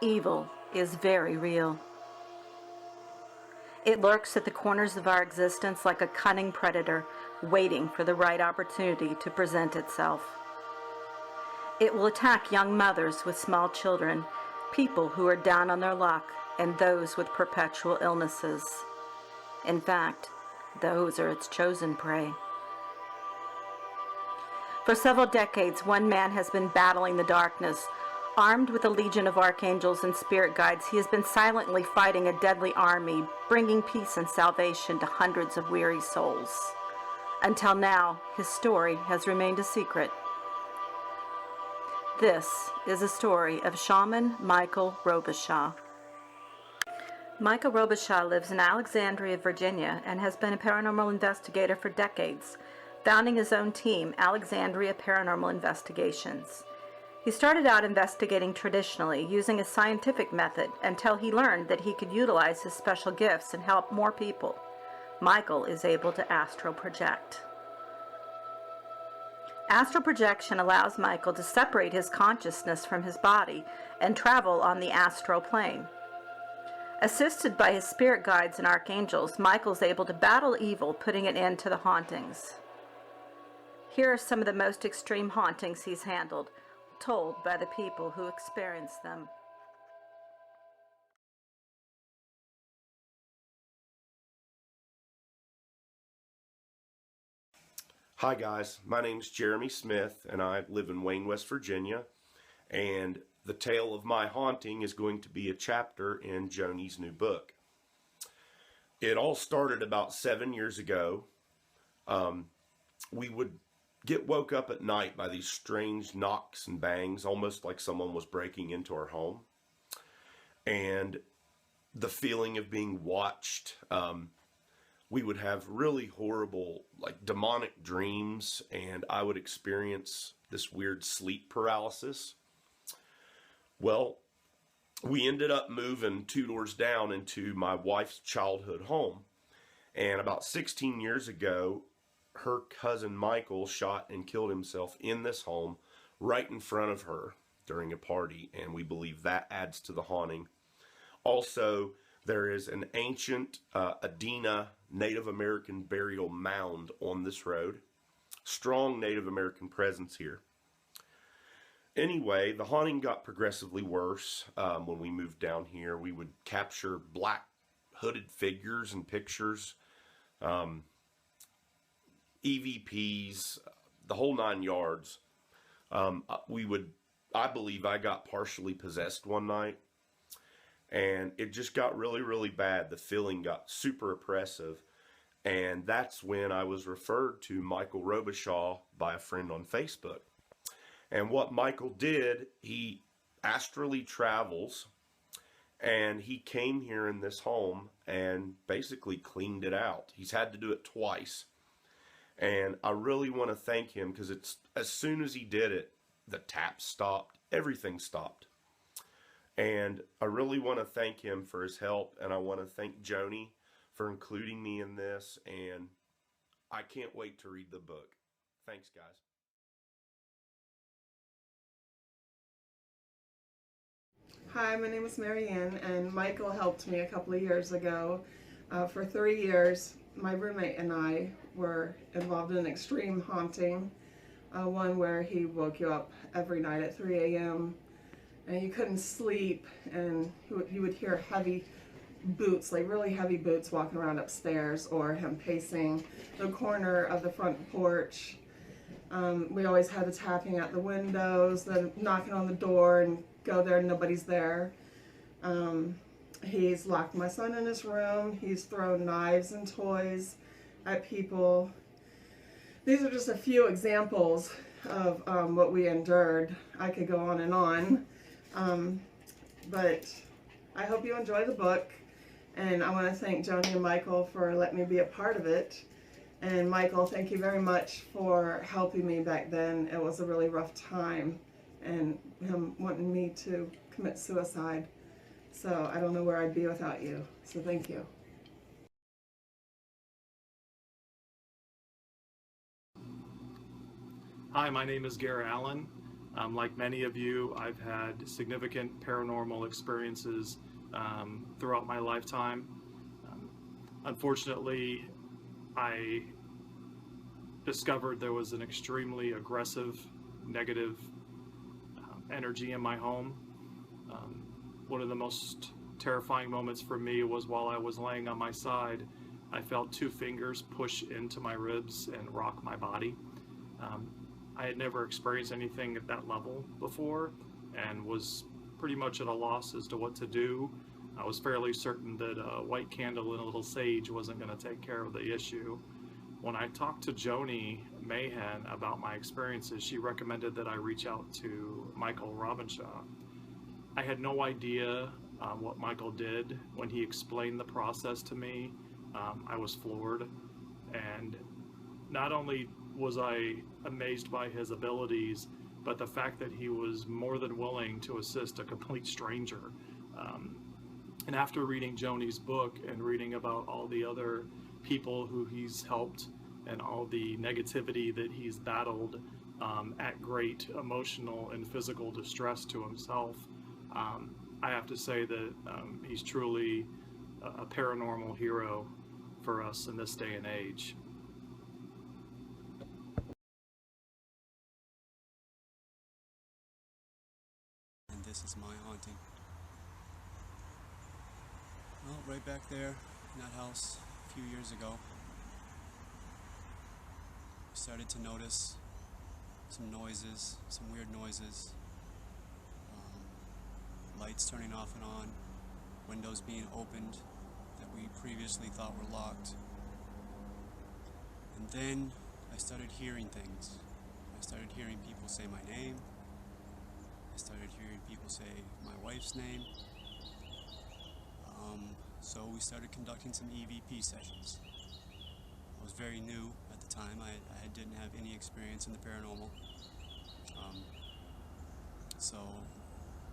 Evil is very real. It lurks at the corners of our existence like a cunning predator, waiting for the right opportunity to present itself. It will attack young mothers with small children, people who are down on their luck, and those with perpetual illnesses. In fact, those are its chosen prey. For several decades, one man has been battling the darkness. Armed with a legion of archangels and spirit guides, he has been silently fighting a deadly army, bringing peace and salvation to hundreds of weary souls. Until now, his story has remained a secret. This is a story of Shaman Michael Robishaw. Michael Robishaw lives in Alexandria, Virginia, and has been a paranormal investigator for decades, founding his own team, Alexandria Paranormal Investigations. He started out investigating traditionally, using a scientific method, until he learned that he could utilize his special gifts and help more people. Michael is able to astral project. Astral projection allows Michael to separate his consciousness from his body and travel on the astral plane. Assisted by his spirit guides and archangels, Michael's able to battle evil, putting an end to the hauntings. Here are some of the most extreme hauntings he's handled, told by the people who experience them. Hi guys, my name's Jeremy Smith and I live in Wayne, West Virginia, and the tale of my haunting is going to be a chapter in Joni's new book. It all started about 7 years ago. We would get woke up at night by these strange knocks and bangs, almost like someone was breaking into our home. And the feeling of being watched, we would have really horrible, like demonic dreams, and I would experience this weird sleep paralysis. Well, we ended up moving 2 doors down into my wife's childhood home. And about 16 years ago, her cousin Michael shot and killed himself in this home right in front of her during a party, and we believe that adds to the haunting. Also, there is an ancient Adena Native American burial mound on this road. Strong Native American presence here. Anyway, the haunting got progressively worse when we moved down here. We would capture black hooded figures and pictures, EVPs, the whole 9 yards. I believe I got partially possessed one night, and it just got really, really bad. The feeling got super oppressive, and that's when I was referred to Michael Robishaw by a friend on Facebook. And what Michael did, he astrally travels, and he came here in this home and basically cleaned it out. He's had to do it twice. And I really want to thank him, because it's as soon as he did it, the taps stopped, everything stopped. And I really want to thank him for his help, and I want to thank Joni for including me in this, and I can't wait to read the book. Thanks, guys. Hi, my name is Mayhan, and Michael helped me a couple of years ago. For 3 years, my roommate and I were involved in an extreme haunting, one where he woke you up every night at 3 a.m. and you couldn't sleep, and you would hear heavy boots, like really heavy boots, walking around upstairs, or him pacing the corner of the front porch. We always had the tapping at the windows, the knocking on the door, and go there and nobody's there. He's locked my son in his room. He's thrown knives and toys at people. These are just a few examples of what we endured. I could go on and on, but I hope you enjoy the book, and I want to thank Joni and Michael for letting me be a part of it. And Michael, thank you very much for helping me back then. It was a really rough time, and him wanting me to commit suicide. So I don't know where I'd be without you. So thank you. Hi, my name is Gary Allen. Like many of you, I've had significant paranormal experiences throughout my lifetime. Unfortunately, I discovered there was an extremely aggressive, negative energy in my home. One of the most terrifying moments for me was while I was laying on my side, I felt 2 fingers push into my ribs and rock my body. I had never experienced anything at that level before and was pretty much at a loss as to what to do. I was fairly certain that a white candle and a little sage wasn't going to take care of the issue. When I talked to Joni Mayhan about my experiences, she recommended that I reach out to Michael Robishaw. I had no idea what Michael did. When he explained the process to me, I was floored. And not only was I amazed by his abilities, but the fact that he was more than willing to assist a complete stranger. And after reading Joni's book and reading about all the other people who he's helped and all the negativity that he's battled at great emotional and physical distress to himself, I have to say that he's truly a paranormal hero for us in this day and age. And this is my haunting. Well, right back there in that house a few years ago, I started to notice some noises, some weird noises, lights turning off and on, windows being opened that we previously thought were locked. And then I started hearing things. I started hearing people say my name. I started hearing people say my wife's name. So we started conducting some EVP sessions. I was very new at the time. I didn't have any experience in the paranormal. So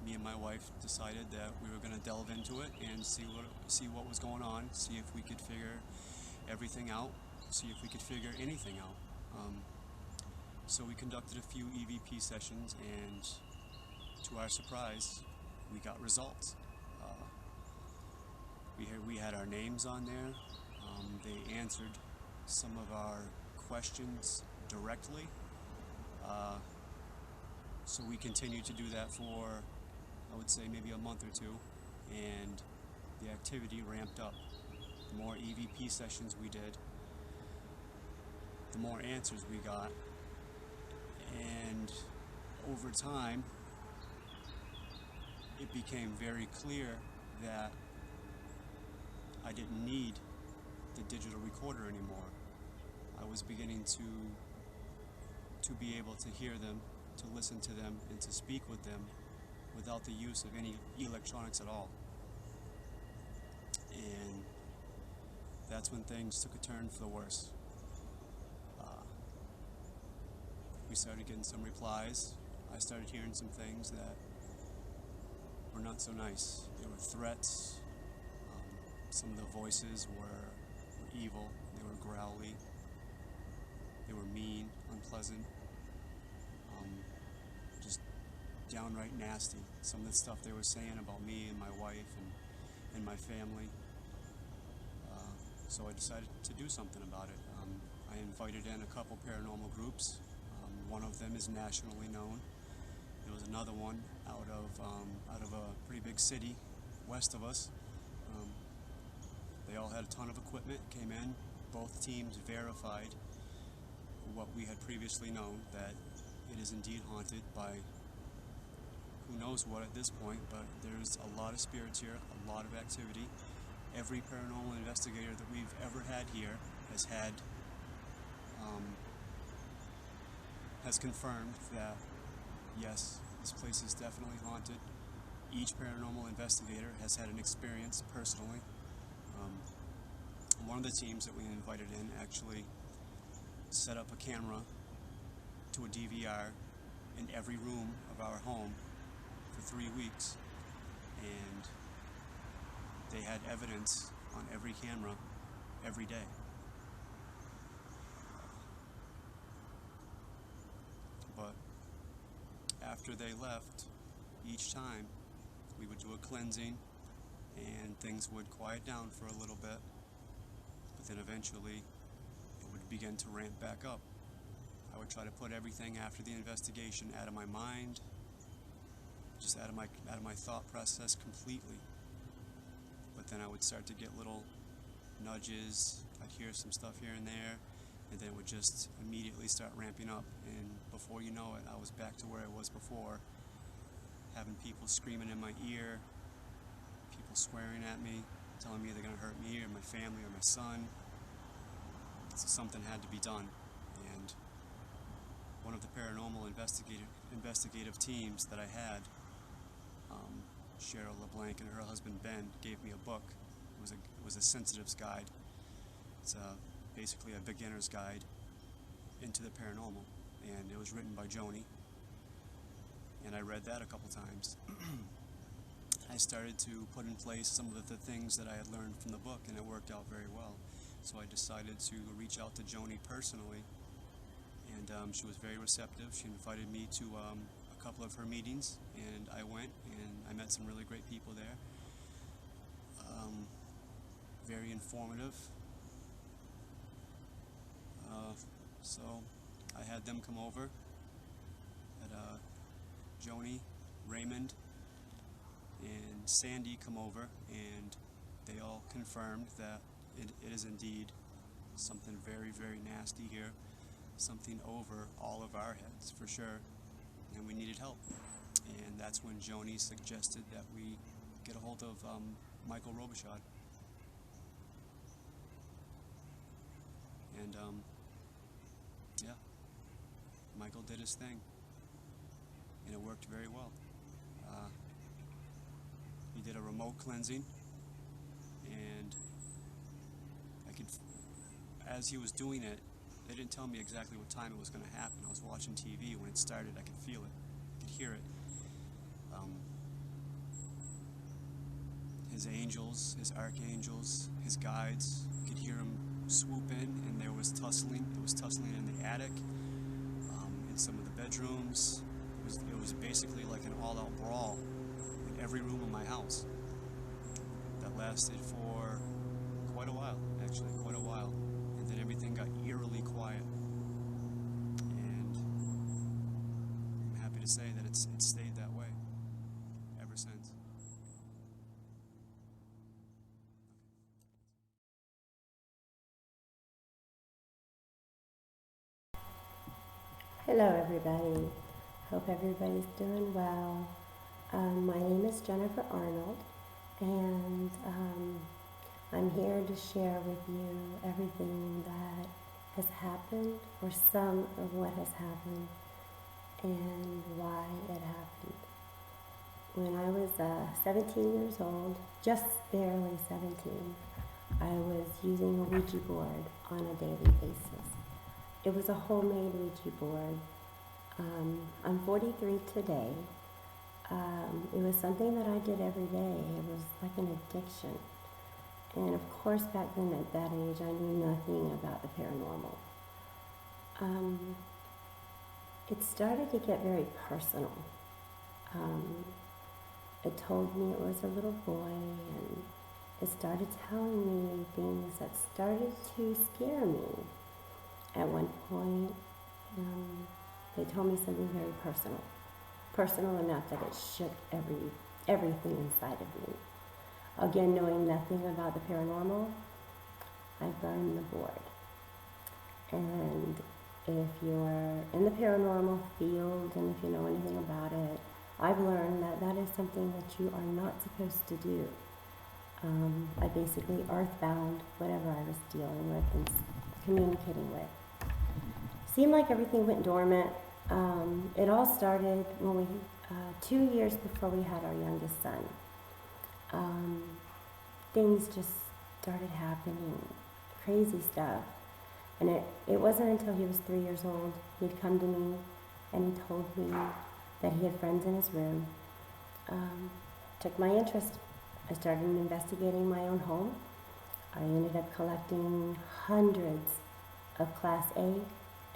me and my wife decided that we were going to delve into it and see what was going on, see if we could figure everything out, see if we could figure anything out. So we conducted a few EVP sessions, and to our surprise, we got results. We had our names on there. They answered some of our questions directly. So we continued to do that for, I would say, maybe a month or two, and the activity ramped up. The more EVP sessions we did, the more answers we got, and over time, it became very clear that I didn't need the digital recorder anymore. I was beginning to be able to hear them, to listen to them, and to speak with them without the use of any electronics at all. And that's when things took a turn for the worse. We started getting some replies. I started hearing some things that were not so nice. They were threats. Some of the voices were evil. They were growly. They were mean, unpleasant, just downright nasty. Some of the stuff they were saying about me and my wife and my family. So I decided to do something about it. I invited in a couple paranormal groups. One of them is nationally known. There was another one out of a pretty big city west of us. They all had a ton of equipment, came in. Both teams verified what we had previously known, that it is indeed haunted by who knows what at this point, but there's a lot of spirits here, a lot of activity. Every paranormal investigator that we've ever had here has confirmed that, yes, this place is definitely haunted. Each paranormal investigator has had an experience personally. One of the teams that we invited in actually set up a camera to a DVR in every room of our home for 3 weeks, and they had evidence on every camera every day. But after they left, each time we would do a cleansing and things would quiet down for a little bit, but then eventually it would begin to ramp back up. I would try to put everything after the investigation out of my mind, just out of my thought process completely. But then I would start to get little nudges. I'd hear some stuff here and there, and then it would just immediately start ramping up. And before you know it, I was back to where I was before, having people screaming in my ear, people swearing at me, telling me they're going to hurt me or my family or my son. So something had to be done. And one of the paranormal investigative teams that I had, Cheryl LeBlanc and her husband Ben, gave me a book. It was a sensitive's guide. It's basically a beginner's guide into the paranormal, and it was written by Joni. And I read that a couple times. I started to put in place some of the things that I had learned from the book, and it worked out very well. So I decided to reach out to Joni personally, and she was very receptive. She invited me to a couple of her meetings, and I went, and I met some really great people there. Very informative. So I had them come over, had Joni, Raymond, and Sandy come over, and they all confirmed that it is indeed something very, very nasty here, something over all of our heads for sure, and we needed help. And that's when Joni suggested that we get a hold of Michael Robishaw. And yeah, Michael did his thing, and it worked very well. He did a remote cleansing, and as he was doing it, they didn't tell me exactly what time it was going to happen. I was watching TV. When it started, I could feel it, I could hear it. His angels, his archangels, his guides, you could hear them swoop in, and there was tussling. It was tussling in the attic, in some of the bedrooms. It was basically like an all-out brawl in every room of my house. That lasted for quite a while, actually, quite a while. And then everything got eerily quiet. And I'm happy to say that it's stayed that way ever since. Hello everybody, hope everybody's doing well. My name is Jennifer Arnold, and I'm here to share with you everything that has happened, or some of what has happened, and why it happened. When I was 17 years old, just barely 17, I was using a Ouija board on a daily basis. It was a homemade Ouija board. I'm 43 today. It was something that I did every day. It was like an addiction. And of course, back then at that age, I knew nothing about the paranormal. It started to get very personal. It told me it was a little boy, and it started telling me things that started to scare me. At one point, they told me something very personal enough that it shook everything inside of me. Again, knowing nothing about the paranormal, I burned the board. And if you're in the paranormal field and if you know anything about it, I've learned that that is something that you are not supposed to do. I basically earthbound whatever I was dealing with and communicating with. Seemed like everything went dormant. It all started when we, 2 years before we had our youngest son. Things just started happening, crazy stuff. And it wasn't until he was 3 years old, he'd come to me and he told me that he had friends in his room. Took my interest. I started investigating my own home. I ended up collecting hundreds of Class A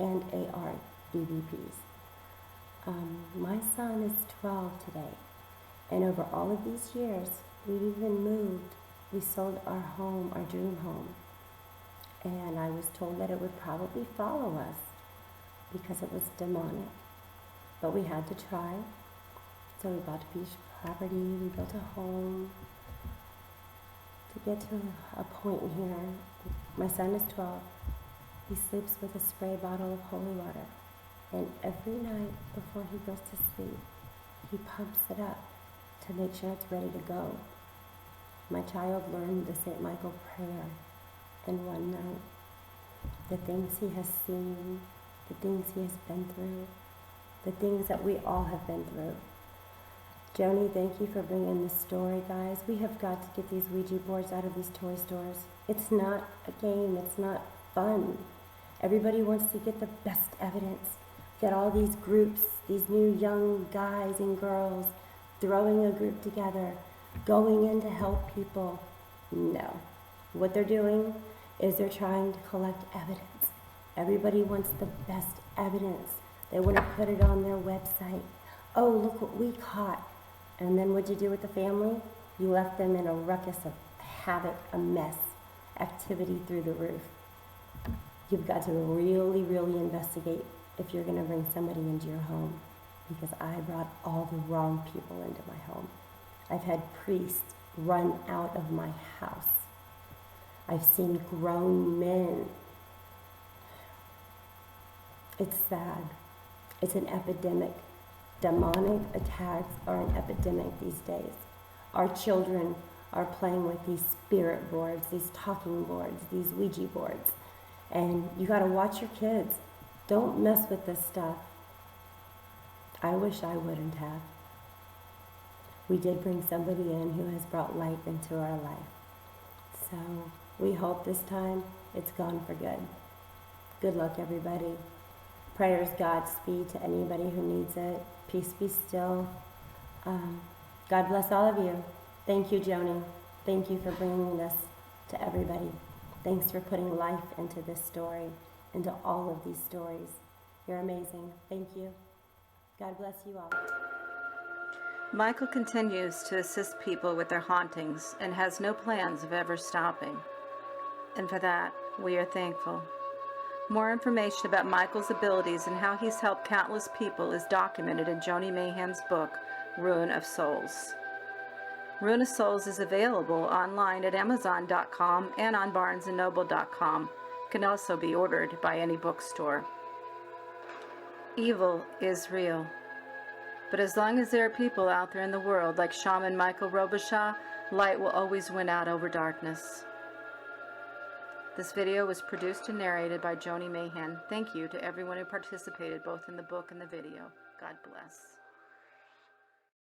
and AR EVPs. My son is 12 today, and over all of these years, we've even moved. We sold our home, our dream home, and I was told that it would probably follow us because it was demonic. But we had to try. So we bought a piece of property, we built a home. To get to a point here, my son is 12. He sleeps with a spray bottle of holy water. And every night before he goes to sleep, he pumps it up to make sure it's ready to go. My child learned the St. Michael prayer. And one night, the things he has seen, the things he has been through, the things that we all have been through. Joni, thank you for bringing this story, guys. We have got to get these Ouija boards out of these toy stores. It's not a game. It's not fun. Everybody wants to get the best evidence. Get all these groups, these new young guys and girls throwing a group together, going in to help people. No. What they're doing is they're trying to collect evidence. Everybody wants the best evidence. They want to put it on their website. Oh, look what we caught. And then what'd you do with the family? You left them in a ruckus of havoc, a mess, activity through the roof. You've got to really, really investigate if you're going to bring somebody into your home, because I brought all the wrong people into my home. I've had priests run out of my house. I've seen grown men. It's sad. It's an epidemic. Demonic attacks are an epidemic these days. Our children are playing with these spirit boards, these talking boards, these Ouija boards. And you gotta watch your kids. Don't mess with this stuff. I wish I wouldn't have. We did bring somebody in who has brought light into our life. So we hope this time it's gone for good. Good luck, everybody. Prayers, Godspeed to anybody who needs it. Peace be still. God bless all of you. Thank you, Joni. Thank you for bringing this to everybody. Thanks for putting life into this story, into all of these stories. You're amazing. Thank you. God bless you all. Michael continues to assist people with their hauntings and has no plans of ever stopping. And for that, we are thankful. More information about Michael's abilities and how he's helped countless people is documented in Joni Mayhan's book, Ruin of Souls. Ruin of Souls is available online at Amazon.com and on BarnesandNoble.com. Can also be ordered by any bookstore. Evil is real. But as long as there are people out there in the world like Shaman Michael Robishaw, light will always win out over darkness. This video was produced and narrated by Joni Mayhan. Thank you to everyone who participated both in the book and the video. God bless.